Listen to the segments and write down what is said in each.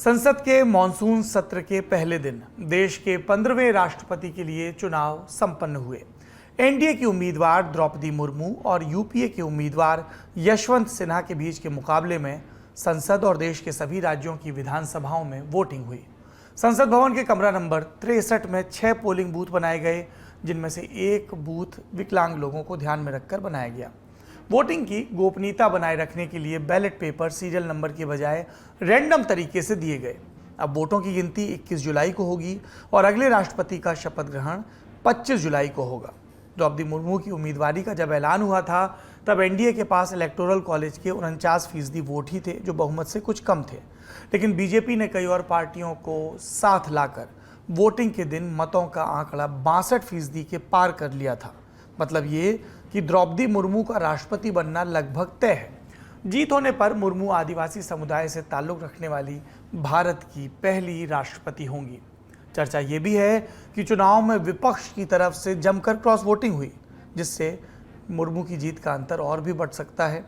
संसद के मॉनसून सत्र के पहले दिन देश के 15वें राष्ट्रपति के लिए चुनाव संपन्न हुए। एनडीए की उम्मीदवार द्रौपदी मुर्मू और यूपीए के उम्मीदवार यशवंत सिन्हा के बीच के मुकाबले में संसद और देश के सभी राज्यों की विधानसभाओं में वोटिंग हुई। संसद भवन के कमरा नंबर 63 में 6 पोलिंग बूथ बनाए गए, जिनमें से एक बूथ विकलांग लोगों को ध्यान में रखकर बनाया गया। वोटिंग की गोपनीयता बनाए रखने के लिए बैलेट पेपर सीरियल नंबर के बजाय रैंडम तरीके से दिए गए। अब वोटों की गिनती 21 जुलाई को होगी और अगले राष्ट्रपति का शपथ ग्रहण 25 जुलाई को होगा। द्रौपदी मुर्मू की उम्मीदवारी का जब ऐलान हुआ था, तब एनडीए के पास इलेक्टोरल कॉलेज के 49% वोट ही थे, जो बहुमत से कुछ कम थे। लेकिन बीजेपी ने कई और पार्टियों को साथ लाकर वोटिंग के दिन मतों का आंकड़ा 62% के पार कर लिया था। मतलब ये कि द्रौपदी मुर्मू का राष्ट्रपति बनना लगभग तय है। जीत होने पर मुर्मू आदिवासी समुदाय से ताल्लुक रखने वाली भारत की पहली राष्ट्रपति होंगी। चर्चा ये भी है कि चुनाव में विपक्ष की तरफ से जमकर क्रॉस वोटिंग हुई, जिससे मुर्मू की जीत का अंतर और भी बढ़ सकता है।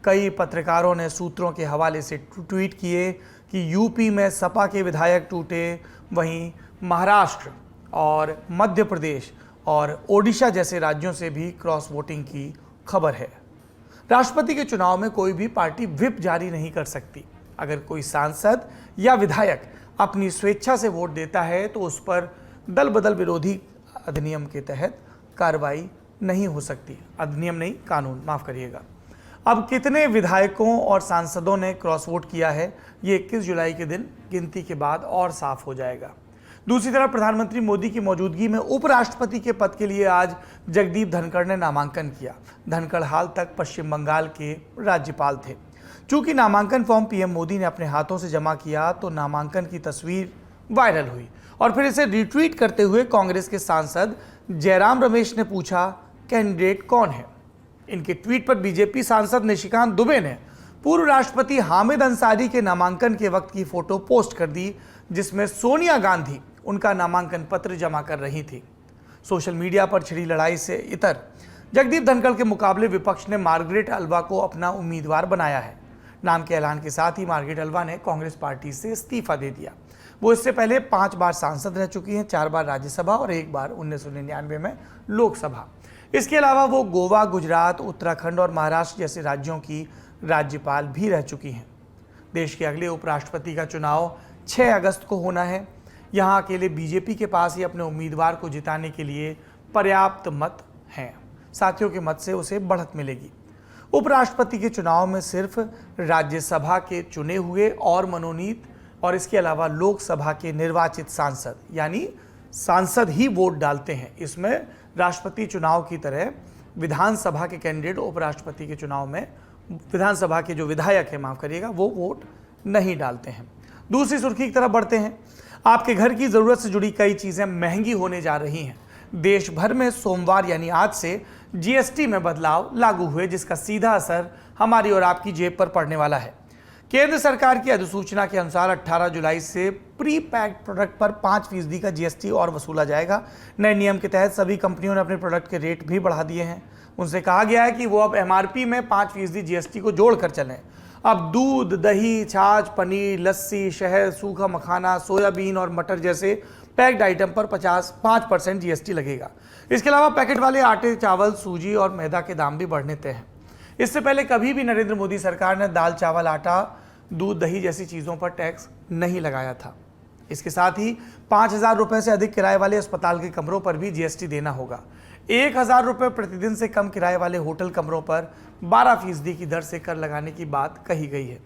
कई पत्रकारों ने सूत्रों के हवाले से ट्वीट किए कि यूपी में सपा के विधायक टूटे, वहीं महाराष्ट्र और मध्य प्रदेश और ओडिशा जैसे राज्यों से भी क्रॉस वोटिंग की खबर है। राष्ट्रपति के चुनाव में कोई भी पार्टी व्हिप जारी नहीं कर सकती। अगर कोई सांसद या विधायक अपनी स्वेच्छा से वोट देता है तो उस पर दल बदल विरोधी अधिनियम के तहत कार्रवाई नहीं हो सकती। अधिनियम नहीं, कानून, माफ करिएगा। अब कितने विधायकों और सांसदों ने क्रॉस वोट किया है, ये 21 जुलाई के दिन गिनती के बाद और साफ हो जाएगा। दूसरी तरफ प्रधानमंत्री मोदी की मौजूदगी में उपराष्ट्रपति के पद के लिए आज जगदीप धनखड़ ने नामांकन किया। धनखड़ हाल तक पश्चिम बंगाल के राज्यपाल थे। चूंकि नामांकन फॉर्म पीएम मोदी ने अपने हाथों से जमा किया, तो नामांकन की तस्वीर वायरल हुई और फिर इसे रिट्वीट करते हुए कांग्रेस के सांसद जयराम रमेश ने पूछा, कैंडिडेट कौन है? इनके ट्वीट पर बीजेपी सांसद निशिकांत दुबे ने पूर्व राष्ट्रपति हामिद अंसारी के नामांकन के वक्त की फोटो पोस्ट कर दी, जिसमें सोनिया गांधी उनका नामांकन पत्र जमा कर रही थी। सोशल मीडिया पर छिड़ी लड़ाई से इतर जगदीप धनखड़ के मुकाबले विपक्ष ने मार्गरेट अल्वा को अपना उम्मीदवार बनाया है। नाम के ऐलान के साथ ही मार्गरेट अल्वा ने कांग्रेस पार्टी से इस्तीफा दे दिया। वो इससे पहले 5 बार सांसद रह चुकी हैं, 4 बार राज्यसभा और 1 बार 1999 में लोकसभा। इसके अलावा वो गोवा, गुजरात, उत्तराखंड और महाराष्ट्र जैसे राज्यों की राज्यपाल भी रह चुकी हैं। देश के अगले उपराष्ट्रपति का चुनाव 6 अगस्त को होना है। यहाँ अकेले बीजेपी के पास ही अपने उम्मीदवार को जिताने के लिए पर्याप्त मत हैं। साथियों के मत से उसे बढ़त मिलेगी। उपराष्ट्रपति के चुनाव में सिर्फ राज्यसभा के चुने हुए और मनोनीत और इसके अलावा लोकसभा के निर्वाचित सांसद यानी सांसद ही वोट डालते हैं। इसमें राष्ट्रपति चुनाव की तरह विधानसभा के कैंडिडेट उपराष्ट्रपति के चुनाव में विधानसभा के जो विधायक है, माफ करिएगा, वो वोट नहीं डालते हैं। दूसरी सुर्खी की तरफ बढ़ते हैं। आपके घर की जरूरत से जुड़ी कई चीजें महंगी होने जा रही हैं। देश भर में सोमवार यानी आज से जीएसटी में बदलाव लागू हुए, जिसका सीधा असर हमारी और आपकी जेब पर पड़ने वाला है। केंद्र सरकार की अधिसूचना के अनुसार 18 जुलाई से प्री पैक्ड प्रोडक्ट पर 5% का जीएसटी और वसूला जाएगा। नए नियम के तहत सभी कंपनियों ने अपने प्रोडक्ट के रेट भी बढ़ा दिए हैं। उनसे कहा गया है कि वो अब एमआरपी में 5% जीएसटी को जोड़कर चलें। अब दूध, दही, छाछ, पनीर, लस्सी, शहद, सूखा मखाना, सोयाबीन और मटर जैसे पैक्ड आइटम पर 5% जीएसटी लगेगा। इसके अलावा पैकेट वाले आटे, चावल, सूजी और मैदा के दाम भी बढ़ने तय हैं। इससे पहले कभी भी नरेंद्र मोदी सरकार ने दाल, चावल, आटा, दूध, दही जैसी चीज़ों पर टैक्स नहीं लगाया था। इसके साथ ही 5,000 रुपये से अधिक किराए वाले अस्पताल के कमरों पर भी जीएसटी देना होगा। 1,000 रुपये प्रतिदिन से कम किराए वाले होटल कमरों पर 12% की दर से कर लगाने की बात कही गई है।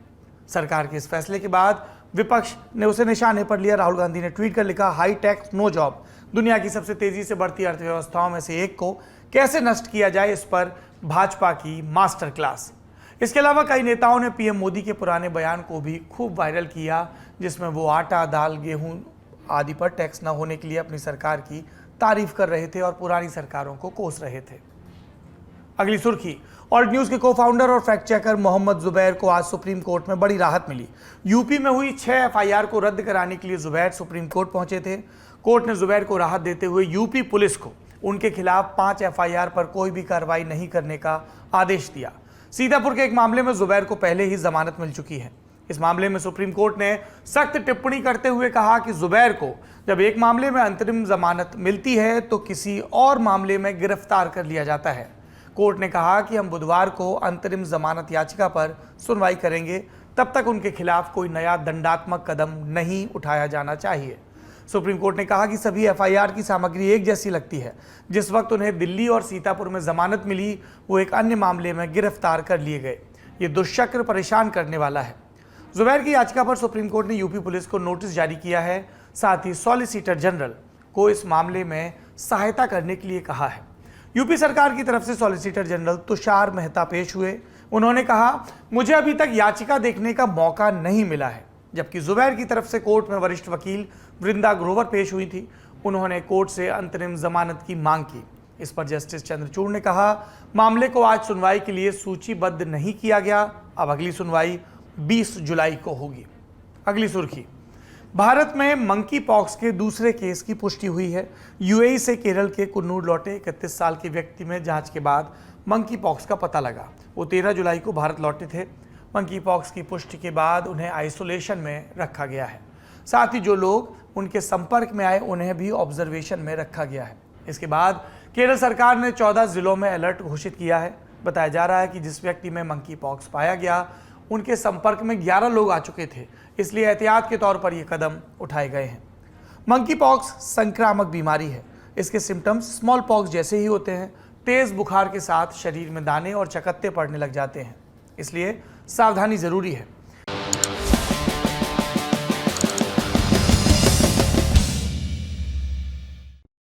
सरकार के इस फैसले के बाद विपक्ष ने उसे निशाने पर लिया। राहुल गांधी ने ट्वीट कर लिखा, हाई टैक्स नो जॉब। दुनिया की सबसे तेजी से बढ़ती अर्थव्यवस्थाओं में से एक को कैसे नष्ट किया जाए, इस पर भाजपा की मास्टर क्लास। इसके अलावा कई नेताओं ने पीएम मोदी के पुराने बयान को भी खूब वायरल किया, जिसमें वो आटा, दाल, गेहूं आदि पर टैक्स न होने के लिए अपनी सरकार की तारीफ कर रहे थे और पुरानी सरकारों को कोस रहे थे। अगली सुर्खी, ऑल्ट न्यूज के को फाउंडर और फैक्ट चेकर मोहम्मद जुबैर को आज सुप्रीम कोर्ट में बड़ी राहत मिली। यूपी में हुई 6 एफआईआर को रद्द कराने के लिए जुबैर सुप्रीम कोर्ट पहुंचे थे। कोर्ट ने जुबैर को राहत देते हुए यूपी पुलिस को उनके खिलाफ 5 एफआईआर पर कोई भी कार्रवाई नहीं करने का आदेश दिया। सीतापुर के एक मामले में जुबैर को पहले ही जमानत मिल चुकी है। इस मामले में सुप्रीम कोर्ट ने सख्त टिप्पणी करते हुए कहा कि जुबैर को जब एक मामले में अंतरिम जमानत मिलती है तो किसी और मामले में गिरफ्तार कर लिया जाता है। कोर्ट ने कहा कि हम बुधवार को अंतरिम जमानत याचिका पर सुनवाई करेंगे, तब तक उनके खिलाफ कोई नया दंडात्मक कदम नहीं उठाया जाना चाहिए। सुप्रीम कोर्ट ने कहा कि सभी एफआईआर की सामग्री एक जैसी लगती है। जिस वक्त उन्हें दिल्ली और सीतापुर में जमानत मिली, वो एक अन्य मामले में गिरफ्तार कर लिए गए। ये दुष्चक्र परेशान करने वाला है। जुबैर की याचिका पर सुप्रीम कोर्ट ने यूपी पुलिस को नोटिस जारी किया है। साथ ही सॉलिसिटर जनरल को इस मामले में सहायता करने के लिए कहा है। यूपी सरकार की तरफ से सॉलिसिटर जनरल तुषार मेहता पेश हुए। उन्होंने कहा, मुझे अभी तक याचिका देखने का मौका नहीं मिला है। जबकि जुबैर की तरफ से कोर्ट में वरिष्ठ वकील वृंदा ग्रोवर पेश हुई थी। उन्होंने कोर्ट से अंतरिम जमानत की मांग की। इस पर जस्टिस चंद्रचूड़ ने कहा, मामले को आज सुनवाई के लिए सूचीबद्ध नहीं किया गया। अब अगली सुनवाई 20 जुलाई को होगी। अगली सुर्खी, भारत में मंकी पॉक्स के दूसरे केस की पुष्टि हुई है। यूएई से केरल के कुन्नूर लौटे 31 साल के व्यक्ति में जांच के बाद मंकी पॉक्स का पता लगा। वो 13 जुलाई को भारत लौटे थे। मंकी पॉक्स की पुष्टि के बाद उन्हें आइसोलेशन में रखा गया है। साथ ही जो लोग उनके संपर्क में आए उन्हें भी ऑब्जर्वेशन में रखा गया है। इसके बाद केरल सरकार ने 14 जिलों में अलर्ट घोषित किया है। बताया जा रहा है कि जिस व्यक्ति में मंकी पॉक्स पाया गया उनके संपर्क में 11 लोग आ चुके थे, इसलिए एहतियात के तौर पर यह कदम उठाए गए हैं। मंकी पॉक्स संक्रामक बीमारी है। इसके सिम्टम्स स्मॉल पॉक्स जैसे ही होते हैं। तेज बुखार के साथ शरीर में दाने और चकत्ते पड़ने लग जाते हैं, इसलिए सावधानी जरूरी है।